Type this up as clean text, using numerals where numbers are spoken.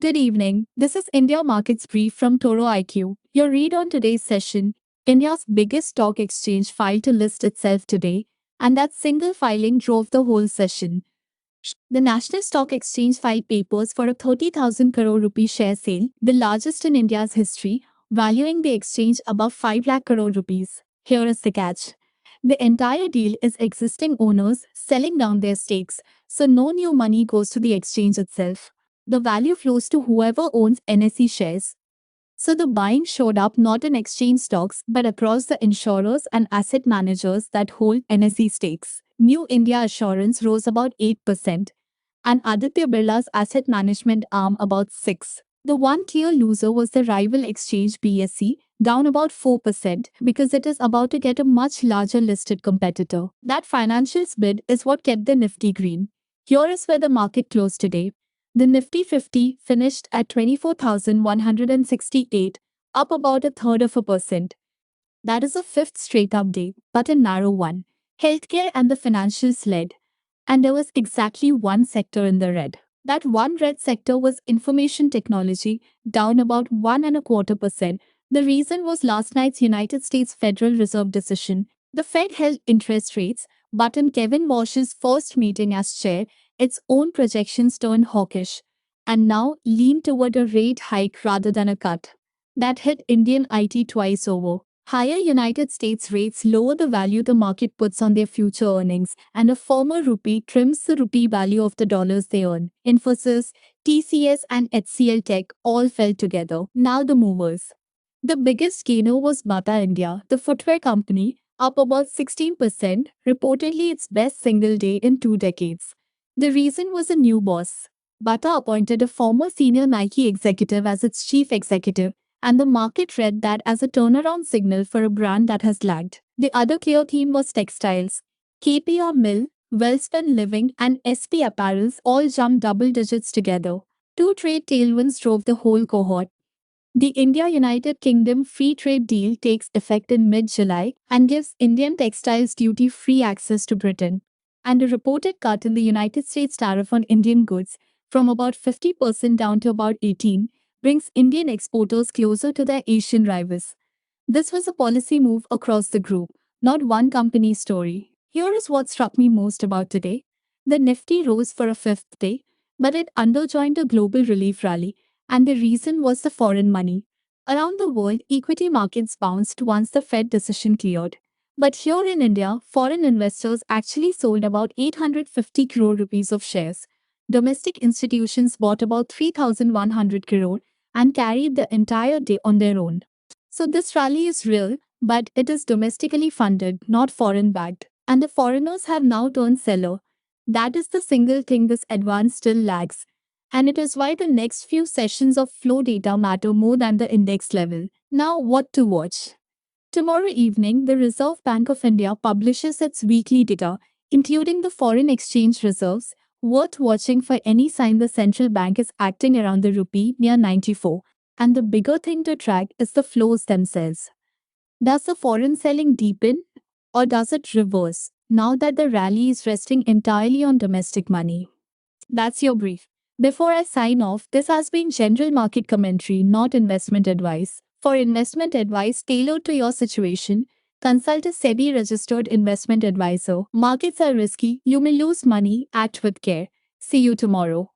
Good evening. This is India Markets Brief from Toro IQ. Your read on today's session. India's biggest stock exchange filed to list itself today, and that single filing drove the whole session. The National Stock Exchange filed papers for a 30,000 crore rupee share sale, the largest in India's history, valuing the exchange above 5 lakh crore rupees. Here is the catch. The entire deal is existing owners selling down their stakes, so no new money goes to the exchange itself. The value flows to whoever owns NSE shares. So the buying showed up not in exchange stocks but across the insurers and asset managers that hold NSE stakes. New India Assurance rose about 8%, and Aditya Birla's asset management arm about 6. The one clear loser was the rival exchange BSE, down about 4% because it is about to get a much larger listed competitor. That financials bid is what kept the Nifty green. Here is where the market closed today. The Nifty 50 finished at 24,168, up about a third of a percent. That is a fifth straight up day, but a narrow one. Healthcare and the financials led, and there was exactly one sector in the red. That one red sector was information technology, down about 1.25%. The reason was last night's United States Federal Reserve decision. The Fed held interest rates, but in Kevin Walsh's first meeting as chair, its own projections turned hawkish, and now lean toward a rate hike rather than a cut. That hit Indian IT twice over. Higher United States rates lower the value the market puts on their future earnings, and a firmer rupee trims the rupee value of the dollars they earn. Infosys, TCS, and HCL Tech all fell together. Now the movers. The biggest gainer was Bata India, the footwear company, up about 16%, reportedly its best single day in 2 decades. The reason was a new boss. Bata appointed a former senior Nike executive as its chief executive, and the market read that as a turnaround signal for a brand that has lagged. The other clear theme was textiles. KPR Mill, Wellspun Living, and SP Apparels all jumped double digits together. Two trade tailwinds drove the whole cohort. The India-United Kingdom free trade deal takes effect in mid-July and gives Indian textiles duty-free access to Britain. And a reported cut in the United States tariff on Indian goods from about 50% down to about 18% brings Indian exporters closer to their Asian rivals. This was a policy move across the group, not one company story. Here is what struck me most about today. The Nifty rose for a fifth day, but it underjoined a global relief rally, and the reason was the foreign money. Around the world, equity markets bounced once the Fed decision cleared. But here in India, foreign investors actually sold about 850 crore rupees of shares. Domestic institutions bought about 3,100 crore and carried the entire day on their own. So this rally is real, but it is domestically funded, not foreign backed. And the foreigners have now turned seller. That is the single thing this advance still lags. And it is why the next few sessions of flow data matter more than the index level. Now, what to watch? Tomorrow evening, the Reserve Bank of India publishes its weekly data, including the foreign exchange reserves, worth watching for any sign the central bank is acting around the rupee near 94. And the bigger thing to track is the flows themselves. Does the foreign selling deepen or does it reverse now that the rally is resting entirely on domestic money? That's your brief. Before I sign off, this has been general market commentary, not investment advice. For investment advice tailored to your situation, consult a SEBI registered investment advisor. Markets are risky, you may lose money, act with care. See you tomorrow.